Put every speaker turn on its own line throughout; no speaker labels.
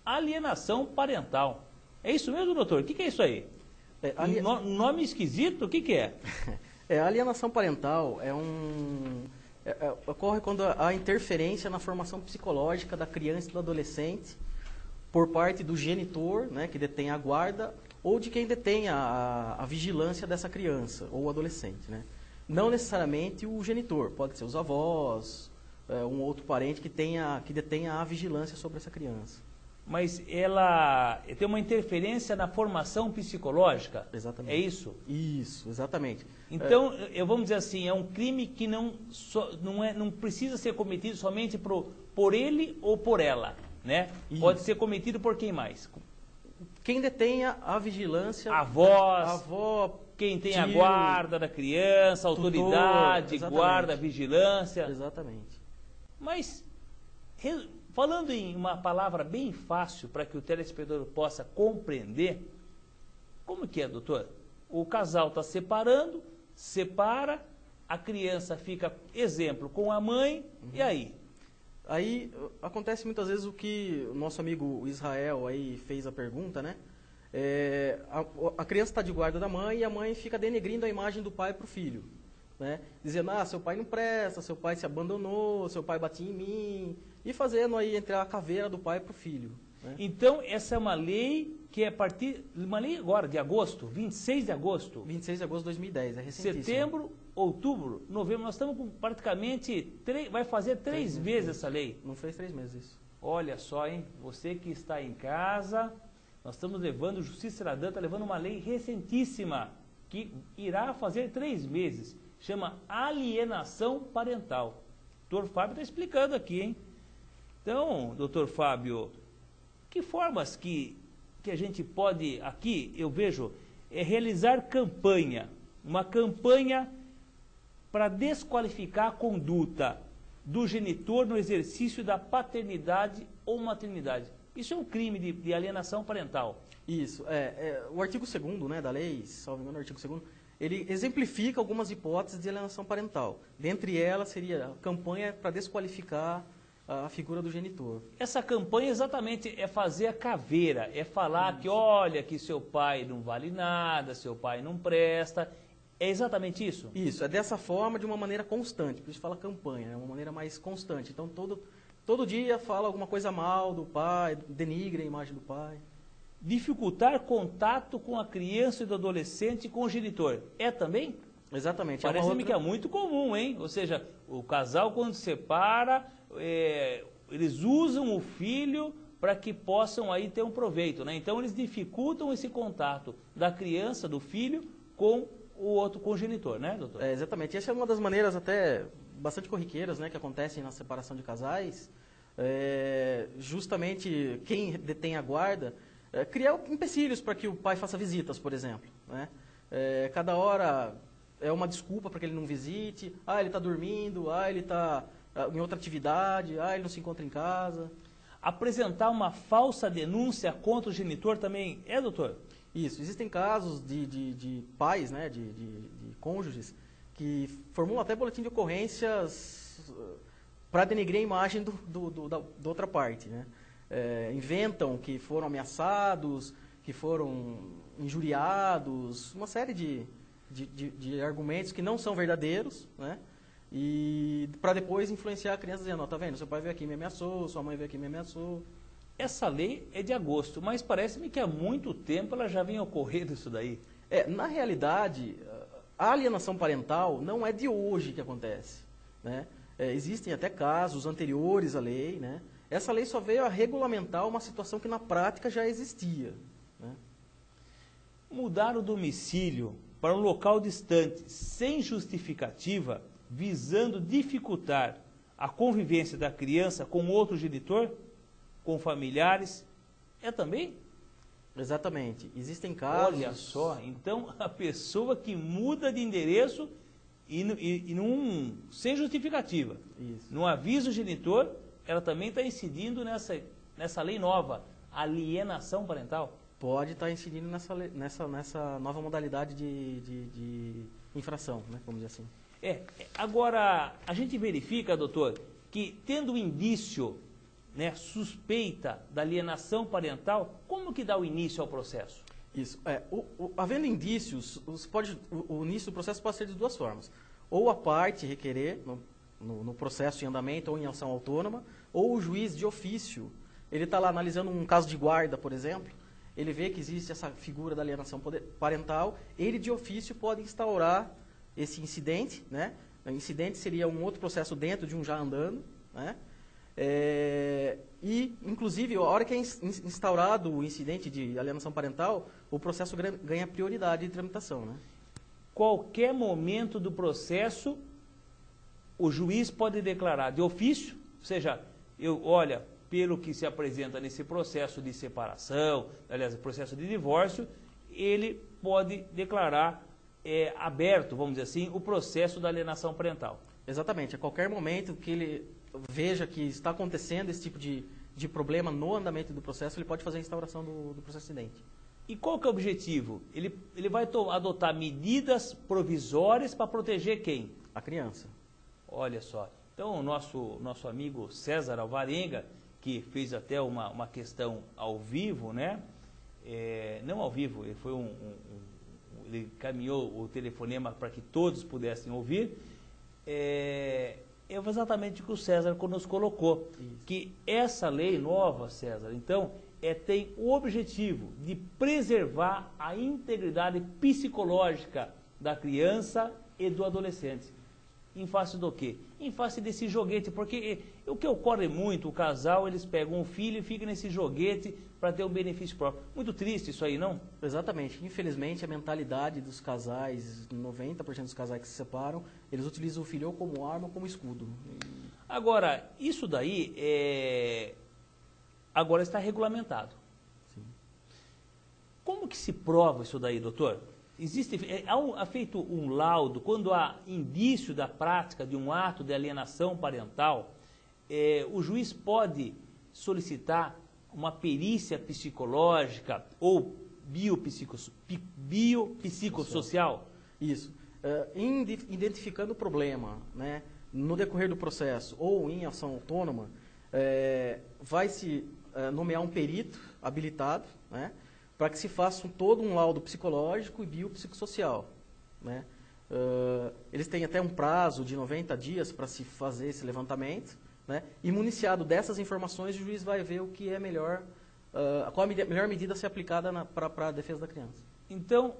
alienação parental. É isso mesmo, doutor? O que é isso aí? Nome esquisito? O que é?
A alienação parental ocorre quando há interferência na formação psicológica da criança e do adolescente por parte do genitor, né, que detém a guarda, ou de quem detém a vigilância dessa criança ou adolescente, né? Não necessariamente o genitor, pode ser os avós, um outro parente que detenha a vigilância sobre essa criança.
Mas ela tem uma interferência na formação psicológica?
Exatamente.
É isso?
Isso, exatamente.
Então, vamos dizer assim, é um crime que não precisa ser cometido somente por ele ou por ela, né?
Isso.
Pode ser cometido por quem mais?
Quem detenha a vigilância...
Avó, quem tem a guarda da criança, autoridade,
tutor,
guarda, vigilância.
Exatamente.
Mas, falando em uma palavra bem fácil para que o telespectador possa compreender, como que é, doutor? O casal está separa, a criança fica, exemplo, com a mãe, e aí?
Aí acontece muitas vezes o que o nosso amigo Israel aí fez a pergunta, né? A criança está de guarda da mãe e a mãe fica denegrindo a imagem do pai para o filho, né? Dizendo, seu pai não presta, seu pai se abandonou, seu pai batia em mim, e fazendo aí entre a caveira do pai para o filho, né?
Então, essa é uma lei que é uma lei agora, de agosto, 26 de agosto.
26 de agosto de 2010, é recentíssimo.
Setembro, outubro, novembro, nós estamos com praticamente, vai fazer 3 vezes essa lei.
Não fez 3 meses isso.
Olha só, hein, você que está em casa, nós estamos levando, Justiça Cidadã está levando uma lei recentíssima, que irá fazer 3 meses, chama alienação parental. Doutor Fábio está explicando aqui, hein. Então, doutor Fábio, que formas que a gente pode, aqui eu vejo, realizar uma campanha para desqualificar a conduta do genitor no exercício da paternidade ou maternidade. Isso é um crime de alienação parental.
Isso, o artigo 2º, né, da lei, salvo engano, o artigo 2º, ele exemplifica algumas hipóteses de alienação parental. Dentre elas seria a campanha para desqualificar a figura do genitor.
Essa campanha exatamente é fazer a caveira, é falar que olha que seu pai não vale nada, seu pai não presta. É exatamente isso?
Isso, é dessa forma, de uma maneira constante. Por isso fala campanha, é uma maneira mais constante. Então todo dia fala alguma coisa mal do pai, denigre a imagem do pai.
Dificultar contato com a criança e do adolescente com o genitor. É também?
Exatamente.
Parece-me que é muito comum, hein? Ou seja, o casal quando se separa, eles usam o filho para que possam aí ter um proveito, né? Então eles dificultam esse contato da criança, do filho, com o outro congenitor, né, doutor?
Exatamente. Essa é uma das maneiras até bastante corriqueiras, né, que acontecem na separação de casais. Justamente quem detém a guarda cria empecilhos para que o pai faça visitas, por exemplo, né? Cada hora é uma desculpa para que ele não visite. Ele está dormindo, ele está em outra atividade, ele não se encontra em casa.
Apresentar uma falsa denúncia contra o genitor também doutor?
Isso, existem casos de pais, né, de cônjuges, que formulam até boletim de ocorrências para denegrir a imagem da outra parte, né? Inventam que foram ameaçados, que foram injuriados, uma série de argumentos que não são verdadeiros, né? E para depois influenciar a criança dizendo, tá vendo, seu pai veio aqui e me ameaçou, sua mãe veio aqui e me ameaçou.
Essa lei é de agosto, mas parece-me que há muito tempo ela já vem ocorrendo isso daí.
Na realidade, a alienação parental não é de hoje que acontece, né? Existem até casos anteriores à lei, né? Essa lei só veio a regulamentar uma situação que na prática já existia, né?
Mudar o domicílio para um local distante, sem justificativa, visando dificultar a convivência da criança com outro genitor, com familiares, também?
Exatamente. Existem casos...
Olha só, então a pessoa que muda de endereço sem justificativa,
Isso.
não avisa o genitor, ela também está incidindo nessa lei nova, alienação parental?
Pode estar incidindo nessa nova modalidade de infração, né, vamos dizer assim.
Agora, a gente verifica, doutor, que tendo indício né, suspeita da alienação parental, como que dá o início ao processo?
Isso. Havendo indícios, o início do processo pode ser de duas formas. Ou a parte requerer, no processo em andamento ou em ação autônoma, ou o juiz de ofício. Ele está lá analisando um caso de guarda, por exemplo, ele vê que existe essa figura da alienação parental, ele de ofício pode instaurar esse incidente, né? O incidente seria um outro processo dentro de um já andando, né? E, inclusive, a hora que é instaurado o incidente de alienação parental, o processo ganha prioridade de tramitação, né?
Qualquer momento do processo, o juiz pode declarar de ofício, ou seja, olha, pelo que se apresenta nesse processo de separação, aliás, processo de divórcio, ele pode declarar aberto, vamos dizer assim, o processo da alienação parental.
Exatamente. A qualquer momento que ele veja que está acontecendo esse tipo de problema no andamento do processo, ele pode fazer a instauração do processo incidente.
E qual que é o objetivo? Ele vai adotar medidas provisórias para proteger quem?
A criança.
Olha só. Então, o nosso amigo César Alvarenga, que fez até uma questão ao vivo, né? Não ao vivo, ele foi ele caminhou o telefonema para que todos pudessem ouvir. É exatamente o que o César nos colocou. Isso. Que essa lei nova, César, então, tem o objetivo de preservar a integridade psicológica da criança e do adolescente. Em face do quê? Em face desse joguete, porque o que ocorre muito, o casal, eles pegam um filho e ficam nesse joguete para ter um benefício próprio. Muito triste isso aí, não?
Exatamente. Infelizmente, a mentalidade dos casais, 90% dos casais que se separam, eles utilizam o filho ou como arma ou como escudo.
Agora, isso daí agora está regulamentado.
Sim.
Como que se prova isso daí, doutor? Há feito um laudo, quando há indício da prática de um ato de alienação parental, o juiz pode solicitar uma perícia psicológica ou biopsicossocial?
Isso. Identificando o problema, né, no decorrer do processo ou em ação autônoma, vai-se nomear um perito habilitado, né, para que se faça todo um laudo psicológico e biopsicossocial, né? Eles têm até um prazo de 90 dias para se fazer esse levantamento, né? E municiado dessas informações, o juiz vai ver o que é melhor, qual a melhor medida a ser aplicada para a defesa da criança.
Então,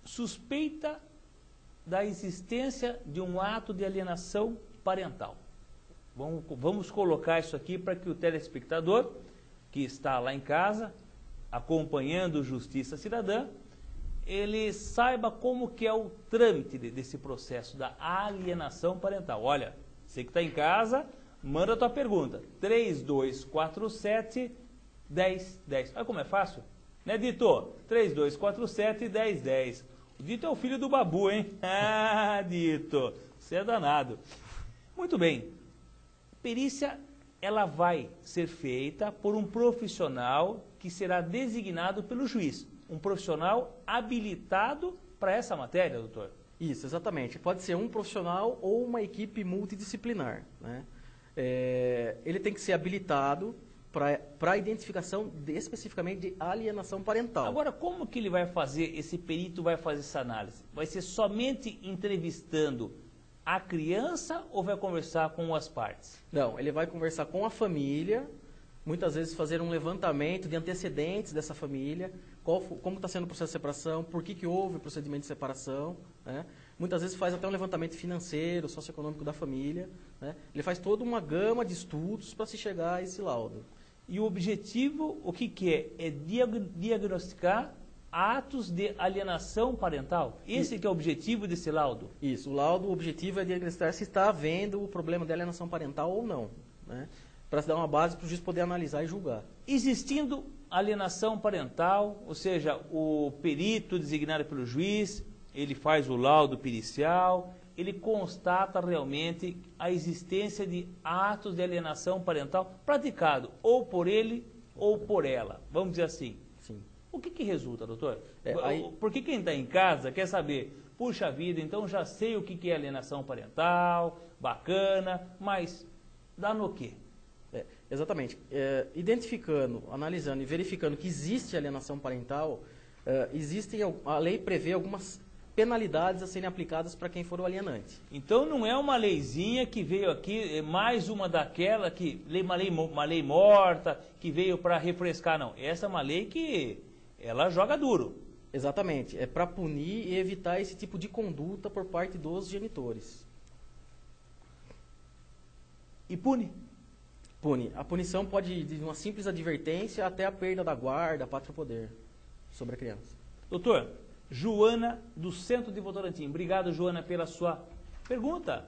suspeita da existência de um ato de alienação parental. Vamos colocar isso aqui para que o telespectador que está lá em casa acompanhando Justiça Cidadã, ele saiba como que é o trâmite desse processo da alienação parental. Olha, você que está em casa, manda a tua pergunta. 3247-1010. Olha como é fácil. Né, Dito? 3247-1010. O Dito é o filho do Babu, hein? Ah, Dito, você é danado. Muito bem. Perícia, ela vai ser feita por um profissional que será designado pelo juiz. Um profissional habilitado para essa matéria, doutor?
Isso, exatamente. Pode ser um profissional ou uma equipe multidisciplinar, né? Ele tem que ser habilitado para a identificação especificamente de alienação parental.
Agora, como que ele vai fazer, esse perito vai fazer essa análise? Vai ser somente entrevistando a criança ou vai conversar com as partes?
Não, ele vai conversar com a família, muitas vezes fazer um levantamento de antecedentes dessa família, como está sendo o processo de separação, por que houve o procedimento de separação, né? Muitas vezes faz até um levantamento financeiro, socioeconômico da família, né? Ele faz toda uma gama de estudos para se chegar a esse laudo.
E o objetivo, o que é? É diagnosticar atos de alienação parental? Esse que é o objetivo desse laudo?
Isso, o objetivo é diagnosticar se está havendo o problema de alienação parental ou não, né? Para se dar uma base para o juiz poder analisar e julgar.
Existindo alienação parental, ou seja, o perito designado pelo juiz, ele faz o laudo pericial, ele constata realmente a existência de atos de alienação parental praticado ou por ele ou por ela, vamos dizer assim.
Sim.
O que resulta, doutor?
Aí...
Porque quem está em casa quer saber, puxa vida, então já sei o que é alienação parental, bacana, mas dá no quê?
Exatamente. Identificando, analisando e verificando que existe alienação parental, a lei prevê algumas penalidades a serem aplicadas para quem for o alienante.
Então não é uma leizinha que veio aqui, mais uma daquela, uma lei morta, que veio para refrescar, não. Essa é uma lei que ela joga duro.
Exatamente. É para punir e evitar esse tipo de conduta por parte dos genitores.
E pune?
Pune. A punição pode ir de uma simples advertência até a perda da guarda, pátrio poder sobre a criança.
Doutor, Joana do Centro de Votorantim. Obrigado, Joana, pela sua pergunta.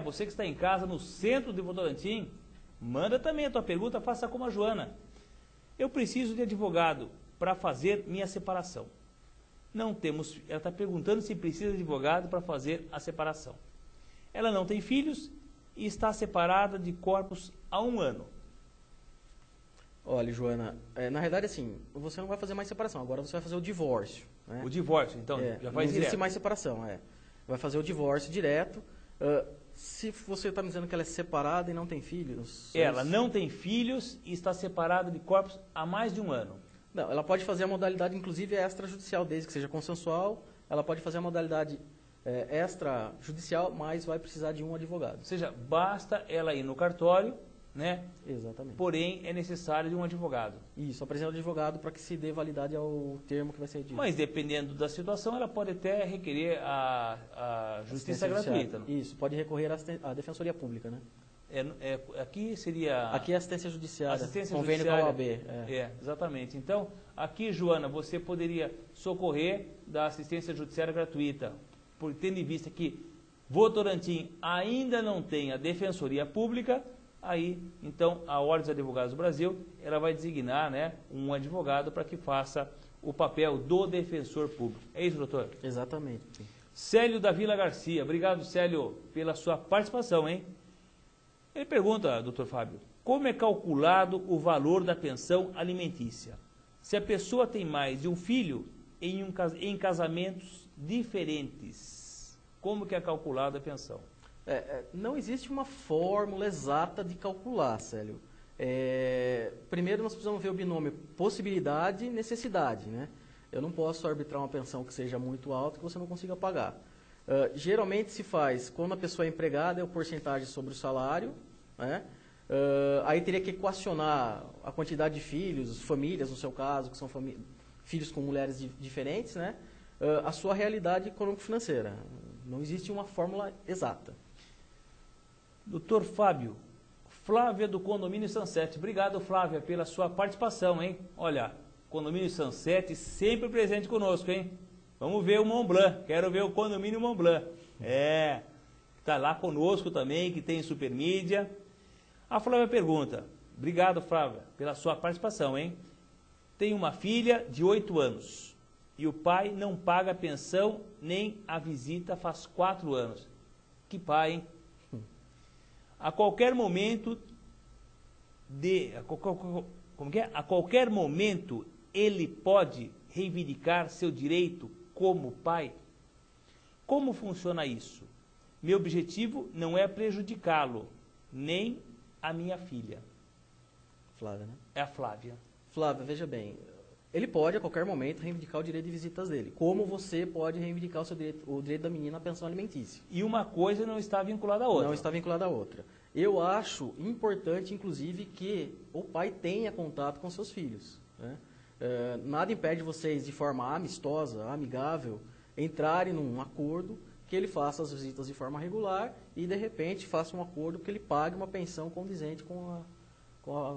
Você que está em casa no Centro de Votorantim, manda também a tua pergunta, faça como a Joana. Eu preciso de advogado para fazer minha separação. Não temos, ela está perguntando se precisa de advogado para fazer a separação. Ela não tem filhos e está separada de corpos há 1 ano.
Olha, Joana, na realidade, assim, você não vai fazer mais separação, agora você vai fazer o divórcio. Né?
O divórcio, então, já faz
não existe
direto.
mais separação, Vai fazer o divórcio direto. Se você está me dizendo que ela é separada e não tem filhos...
Ela não tem filhos e está separada de corpos há mais de 1 ano.
Não, ela pode fazer a modalidade, inclusive, extrajudicial, desde que seja consensual. Ela pode fazer a modalidade extrajudicial, mas vai precisar de um advogado.
Ou seja, basta ela ir no cartório, né?
Exatamente.
Porém, é necessário de um advogado.
Isso, apresenta o advogado para que se dê validade ao termo que vai ser dito.
Mas, dependendo da situação, ela pode até requerer a justiça gratuita. Não?
Isso, pode recorrer à Defensoria Pública, né?
Aqui seria...
Aqui é assistência judiciária,
assistência
convênio
judiciária,
com a OAB.
Exatamente. Então, aqui, Joana, você poderia socorrer da assistência judiciária gratuita, por tendo em vista que Votorantim ainda não tem a Defensoria Pública, aí, então, a Ordem dos Advogados do Brasil, ela vai designar, né, um advogado para que faça o papel do defensor público. É isso, doutor?
Exatamente.
Célio da Vila Garcia. Obrigado, Célio, pela sua participação, hein? Ele pergunta, doutor Fábio, como é calculado o valor da pensão alimentícia? Se a pessoa tem mais de um filho em casamentos diferentes, como que é calculada a pensão?
Não existe uma fórmula exata de calcular, Célio. Primeiro nós precisamos ver o binômio possibilidade e necessidade, né? Eu não posso arbitrar uma pensão que seja muito alta que você não consiga pagar. Geralmente se faz, quando a pessoa é empregada, é o porcentagem sobre o salário, né? Aí teria que equacionar a quantidade de filhos, famílias, no seu caso, que são filhos com mulheres diferentes, né? A sua realidade econômico-financeira. Não existe uma fórmula exata.
Doutor Fábio, Flávia do Condomínio Sunset. Obrigado, Flávia, pela sua participação, hein? Olha, Condomínio Sunset sempre presente conosco, hein? Vamos ver o Mont Blanc, quero ver o Condomínio Mont Blanc. Está lá conosco também, que tem Supermídia. A Flávia pergunta, obrigado, Flávia, pela sua participação, hein? Tem uma filha de 8 anos e o pai não paga a pensão nem a visita faz 4 anos. Que pai, hein? A qualquer momento a qualquer momento ele pode reivindicar seu direito como pai? Como funciona isso? Meu objetivo não é prejudicá-lo, nem a minha filha.
Flávia, né?
É a Flávia.
Flávia, veja bem, ele pode a qualquer momento reivindicar o direito de visitas dele, como você pode reivindicar o direito da menina à pensão alimentícia.
E uma coisa não está vinculada à outra.
Não está vinculada à outra. Eu acho importante, inclusive, que o pai tenha contato com seus filhos, né? Nada impede vocês, de forma amistosa, amigável, entrarem num acordo que ele faça as visitas de forma regular e, de repente, faça um acordo que ele pague uma pensão condizente com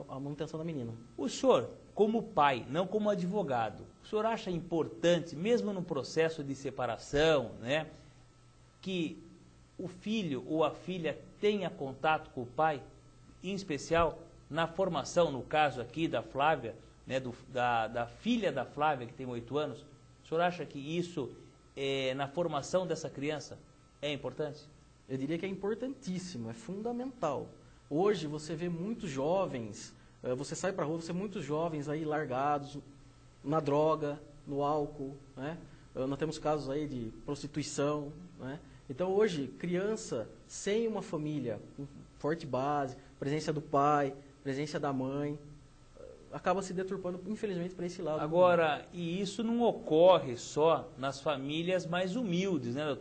a manutenção da menina.
O senhor, como pai, não como advogado, o senhor acha importante, mesmo no processo de separação, né, que o filho ou a filha tenha contato com o pai, em especial na formação, no caso aqui da Flávia, né, da filha da Flávia, que tem 8 anos, o senhor acha que isso, na formação dessa criança, é importante?
Eu diria que é importantíssimo, é fundamental. Hoje você vê muitos jovens, você sai para a rua, você vê muitos jovens aí largados na droga, no álcool, né? Nós temos casos aí de prostituição, né? Então hoje, criança sem uma família com forte base, presença do pai, presença da mãe, acaba se deturpando, infelizmente, para esse lado.
Agora, e isso não ocorre só nas famílias mais humildes, né, doutor?